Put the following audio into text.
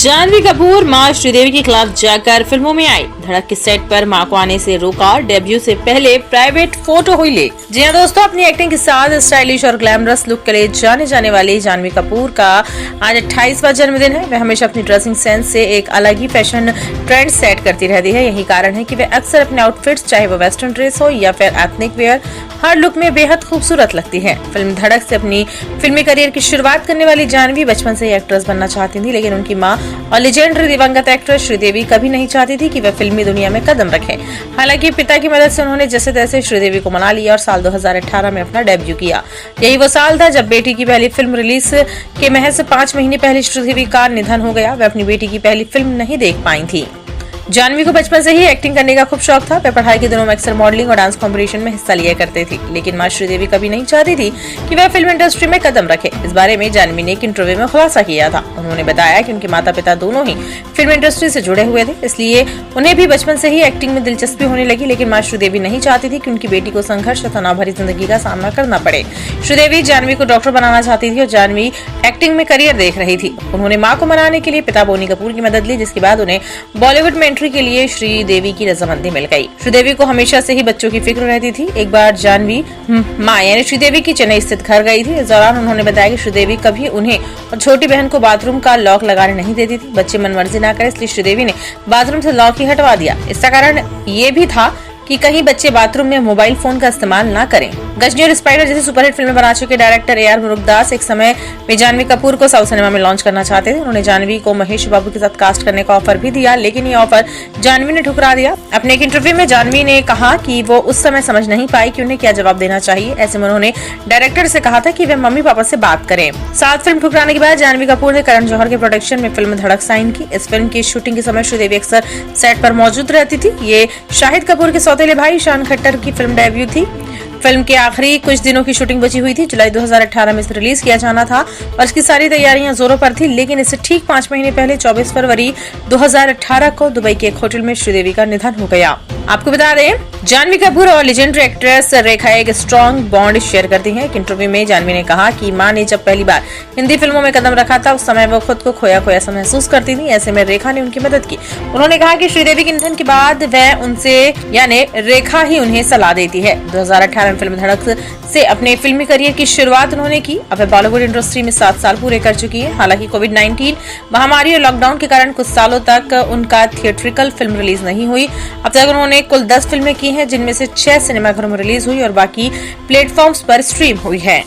जानवी कपूर मां श्रीदेवी के खिलाफ जाकर फिल्मों में आई। धड़क के सेट पर मां को आने से रोका, डेब्यू से पहले प्राइवेट फोटो हुई लीक। जी हां दोस्तों, अपनी एक्टिंग के साथ स्टाइलिश और ग्लैमरस लुक के लिए जाने जाने वाली जानवी कपूर का आज 28वां जन्मदिन है। वह हमेशा अपनी ड्रेसिंग सेंस से एक अलग ही फैशन ट्रेंड सेट करती रहती है। यही कारण है कि वह अक्सर अपने आउटफिट्स, चाहे वो वेस्टर्न ड्रेस हो या फिर एथनिक वेयर, हर लुक में बेहद खूबसूरत लगती है। फिल्म धड़क से अपनी फिल्मी करियर की शुरुआत करने वाली जानवी बचपन से ही एक्ट्रेस बनना चाहती थी, लेकिन उनकी मां और लेजेंडरी दिवंगत एक्ट्रेस श्रीदेवी कभी नहीं चाहती थी कि वह फिल्मी दुनिया में कदम रखे। हालांकि पिता की मदद से उन्होंने जैसे तैसे श्रीदेवी को मना लिया और साल 2018 में अपना डेब्यू किया। यही वो साल था जब बेटी की पहली फिल्म रिलीज के महज 5 महीने पहले श्रीदेवी का निधन हो गया। वह अपनी बेटी की पहली फिल्म नहीं देख पाई थी। जानवी को बचपन से ही एक्टिंग करने का खूब शौक था। वह पढ़ाई के दिनों में अक्सर मॉडलिंग और डांस कंपटीशन में हिस्सा लिया करते थे, लेकिन मां श्रीदेवी कभी नहीं चाहती थी कि वह फिल्म इंडस्ट्री में कदम रखे। इस बारे में जानवी ने एक इंटरव्यू में खुलासा किया था। उन्होंने बताया कि उनके माता पिता दोनों ही फिल्म इंडस्ट्री से जुड़े हुए थे, इसलिए उन्हें भी बचपन से ही एक्टिंग में दिलचस्पी होने लगी। लेकिन मां श्रीदेवी नहीं चाहती थी कि उनकी बेटी को संघर्ष और तनाव भरी जिंदगी का सामना करना पड़े। श्रीदेवी जानवी को डॉक्टर बनाना चाहती थी और जानवी एक्टिंग में करियर देख रही थी। उन्होंने मां को मनाने के लिए पिता बोनी कपूर की मदद ली, जिसके बाद उन्हें बॉलीवुड में एंट्री के लिए श्रीदेवी की रजामंदी मिल गई। श्रीदेवी को हमेशा से ही बच्चों की फिक्र रहती थी। एक बार जानवी मां यानी श्रीदेवी की चेन्नई स्थित घर गई थी। इस दौरान उन्होंने बताया कि श्रीदेवी कभी उन्हें और छोटी बहन को बाथरूम का लॉक लगाने नहीं देती थी। बच्चे मनमर्जी ना करें, इसलिए श्रीदेवी ने बाथरूम से लॉक ही हटवा दिया। इसका कारण ये भी था कि कहीं बच्चे बाथरूम में मोबाइल फोन का इस्तेमाल ना करें। गजनी और स्पाइडर जैसी सुपरहिट फिल्में बना चुके डायरेक्टर ए आर मुरुगदास एक समय में जानवी कपूर को साउथ सिनेमा में लॉन्च करना चाहते थे। उन्होंने जानवी को महेश बाबू के साथ कास्ट करने का ऑफर भी दिया, लेकिन ये ऑफर जानवी ने ठुकरा दिया। अपने एक इंटरव्यू में जानवी ने कहा कि वो उस समय समझ नहीं पाई कि उन्हें क्या जवाब देना चाहिए। ऐसे में उन्होंने डायरेक्टर से कहा था कि वे मम्मी पापा से बात करें। साथ फिल्म ठुकराने के बाद जानवी कपूर ने करण जौहर के प्रोडक्शन में फिल्म धड़क साइन की। इस फिल्म की शूटिंग के समय श्रीदेवी अक्सर सेट पर मौजूद रहती थी। ये शाहिद कपूर के सौतेले भाई शान खट्टर की फिल्म डेब्यू थी। फिल्म के आखिरी कुछ दिनों की शूटिंग बची हुई थी। जुलाई 2018 में इसे रिलीज किया जाना था और इसकी सारी तैयारियां जोरों पर थी, लेकिन इससे ठीक 5 महीने पहले 24 फरवरी 2018 को दुबई के एक होटल में श्रीदेवी का निधन हो गया। आपको बता दें, जानवी कपूर और लेजेंडरी एक्ट्रेस रेखा एक स्ट्रॉन्ग बॉन्ड शेयर करती हैं। एक इंटरव्यू में जानवी ने कहा कि मां ने जब पहली बार हिंदी फिल्मों में कदम रखा था, उस समय वो खुद को खोया खोया सा महसूस करती थी। ऐसे में रेखा ने उनकी मदद की। उन्होंने कहा कि श्रीदेवी के निधन के बाद वह उनसे यानी रेखा ही उन्हें सलाह देती है। 2018 में फिल्म धड़क से अपने फिल्मी करियर की शुरुआत उन्होंने की। अब वह बॉलीवुड इंडस्ट्री में 7 साल पूरे कर चुकी है। हालांकि कोविड-19 महामारी और लॉकडाउन के कारण कुछ सालों तक उनका थिएट्रिकल फिल्म रिलीज नहीं हुई। अब तक उन्होंने कुल 10 फिल्में की हैं, जिनमें से 6 सिनेमाघरों में रिलीज हुई और बाकी प्लेटफॉर्म्स पर स्ट्रीम हुई है।